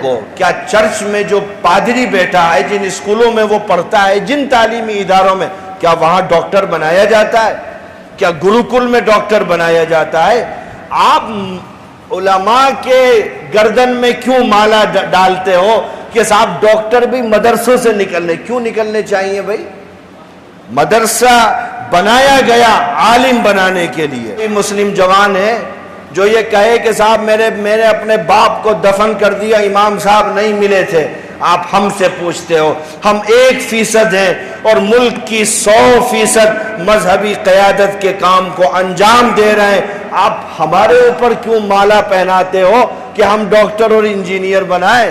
کو، کیا چرچ میں جو پادری بیٹھا ہے، جن اسکولوں میں وہ پڑھتا ہے، جن تعلیمی اداروں میں، کیا وہاں ڈاکٹر بنایا جاتا ہے؟ کیا گروکل میں ڈاکٹر بنایا جاتا ہے؟ آپ علماء کے گردن میں کیوں مالا ڈالتے ہو کہ صاحب ڈاکٹر بھی مدرسوں سے کیوں نکلنے چاہیے بھائی؟ مدرسہ بنایا گیا عالم بنانے کے لیے۔ کوئی مسلم جوان ہے جو یہ کہے کہ صاحب میرے اپنے باپ کو دفن کر دیا، امام صاحب نہیں ملے تھے، آپ ہم سے پوچھتے ہو؟ ہم 1% ہیں اور ملک کی 100% مذہبی قیادت کے کام کو انجام دے رہے ہیں، آپ ہمارے اوپر کیوں مالا پہناتے ہو کہ ہم ڈاکٹر اور انجینئر بنائیں؟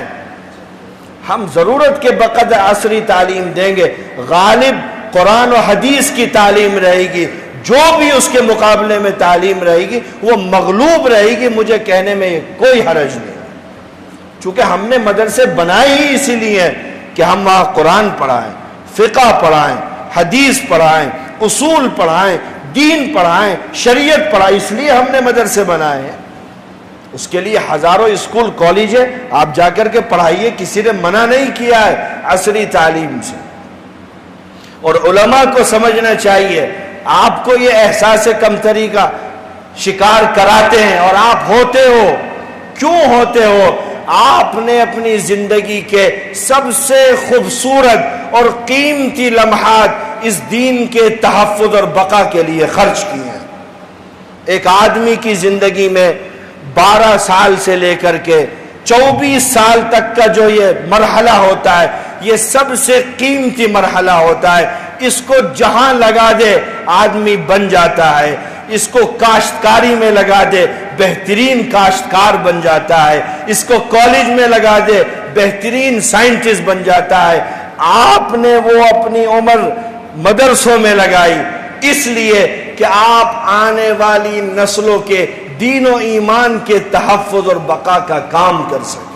ہم ضرورت کے بقدر عصری تعلیم دیں گے، غالب قرآن و حدیث کی تعلیم رہے گی، جو بھی اس کے مقابلے میں تعلیم رہے گی وہ مغلوب رہے گی، مجھے کہنے میں کوئی حرج نہیں، چونکہ ہم نے مدرسے بنائے ہی اسی لیے کہ ہم وہاں قرآن پڑھائیں، فقہ پڑھائیں، حدیث پڑھائیں، اصول پڑھائیں، دین پڑھائیں، شریعت پڑھائیں، اس لیے ہم نے مدرسے بنائے ہیں۔ اس کے لیے ہزاروں اسکول کالج ہے، آپ جا کر کے پڑھائیے، کسی نے منع نہیں کیا ہے عصری تعلیم سے۔ اور علماء کو سمجھنا چاہیے، آپ کو یہ احساس کمتری کا شکار کراتے ہیں اور آپ ہوتے ہو، کیوں ہوتے ہو؟ آپ نے اپنی زندگی کے سب سے خوبصورت اور قیمتی لمحات اس دین کے تحفظ اور بقا کے لیے خرچ کیے ہیں۔ ایک آدمی کی زندگی میں 12 سال سے لے کر کے 24 سال تک کا جو یہ مرحلہ ہوتا ہے، یہ سب سے قیمتی مرحلہ ہوتا ہے۔ اس کو جہاں لگا دے آدمی بن جاتا ہے، اس کو کاشتکاری میں لگا دے بہترین کاشتکار بن جاتا ہے، اس کو کالج میں لگا دے بہترین سائنٹسٹ بن جاتا ہے۔ آپ نے وہ اپنی عمر مدرسوں میں لگائی اس لیے کہ آپ آنے والی نسلوں کے دین و ایمان کے تحفظ اور بقا کا کام کر سکیں۔